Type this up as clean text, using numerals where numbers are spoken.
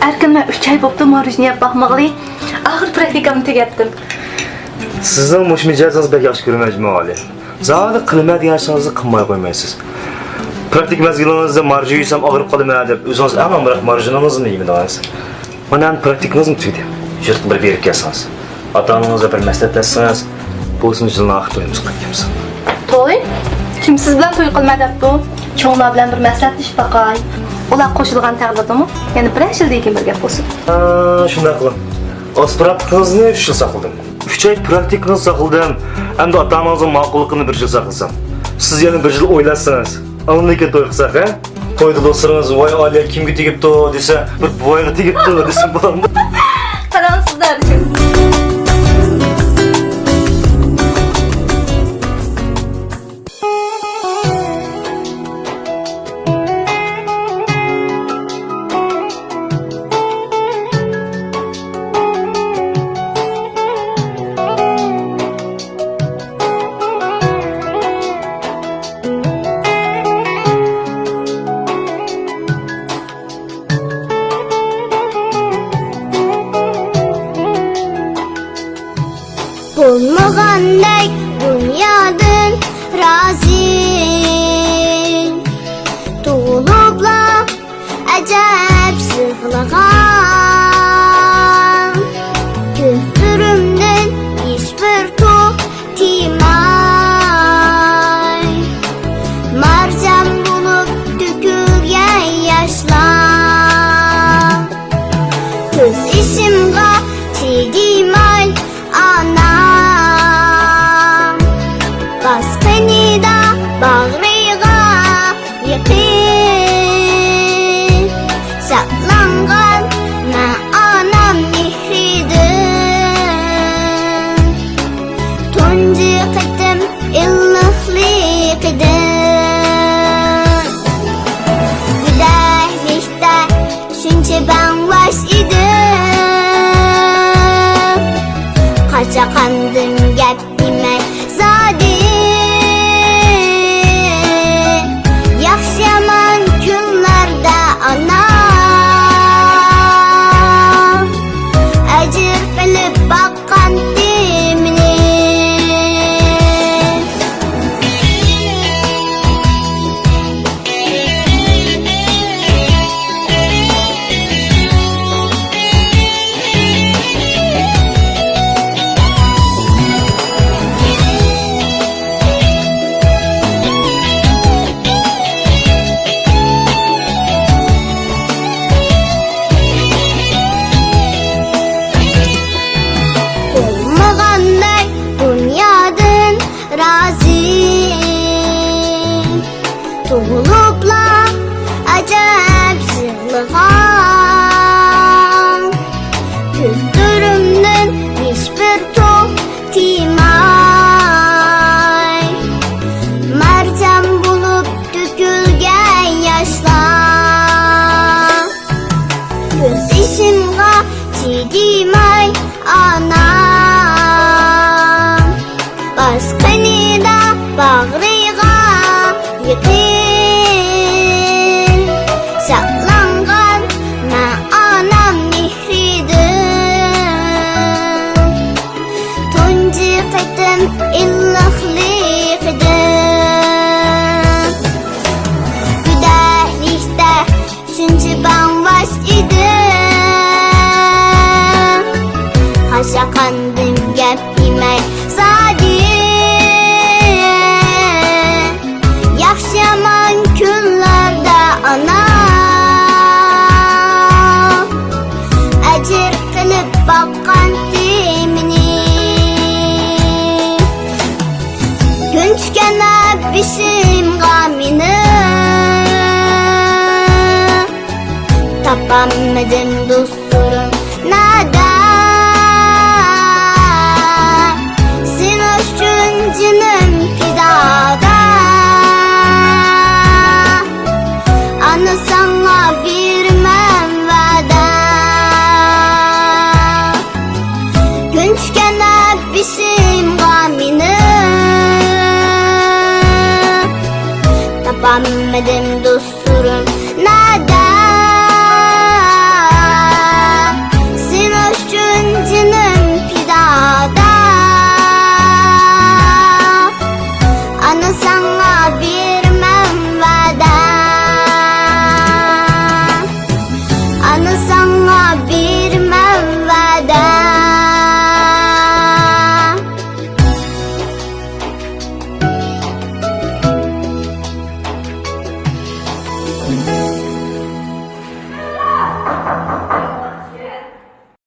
Erkin ben 3 ay boptu marujniye bakmalı. Ahır praktikamı tegettim. Sizin muş mijazınız bek yaxşı görməcmə ali. Zadı qılma deyərsiniz qılmay qoymaysınız. Praktik mezgilonuzda marjı yüksəm ağırıp qalım edip özünüz aman bırak marjınızı neyimi davayısın. Bana praktikiniz mi tüydü? Jürt bir berip gəlsiniz. Atanınızla bir məsləhət etsiniz. Bu sınıcılığına axı toyumuz qılyamsın. Toy? Kimsiz bilen toy kılmadı bu? Çoğunlar bilen bir mesele iş bakay. Olar koşulgan tağladı mı? Yani bir yıl deyken bir gap olsun. Şunday qılım. Az praktikinizni 3 yıl saxladım. 3 ay praktikiniz saxladım. Hem de atanınızın maqulluğunu 1 yıl saxlasam. Siz yani 1 yıl oylarsınız. Anında ki toy qısak ha? Toyda dostlarınız vay aliye kimge tegipti o dese bir boyga tegipti o desin bulamda. Fransızlar için. Bulmagandek dünyadan razı Tuğulubla acayip sığlagan Küfürümden hiçbir timay Marcan bulup dökülgen yaşlar Kız işimga çiğdimal anam Bas beni da bağrıga yıkın Saklangan na anam nehridir Tuncu kıtım illıklıkıdır Güdahlikte şunca ben vaş idim Kaçakandım gep demek zadi Yakşaman günlerde anam Acır bilip bakkan dimini Olmaganlar dünyadan razı Tuğulupla acayip sığlıgan Küftürümden hiçbir timay Marcan bulup dökülgen yaşlar Göz işimga çiğdimay anam Baskını da bağrıga yıkın Saklangan na anam nehridir Tuncu kıtım illıklıkıdır Güdahlikte şunca ben vaş idim Kaşakandım gep demek zadi Yakşaman günlerde anam Acır kılıp bakkan dimini Gün tükene bişim gamini Tapamadım dostlarım nada Sen üçün canım fidada Ana sana birmem vada Gün tükene bişim gamini Tapamadım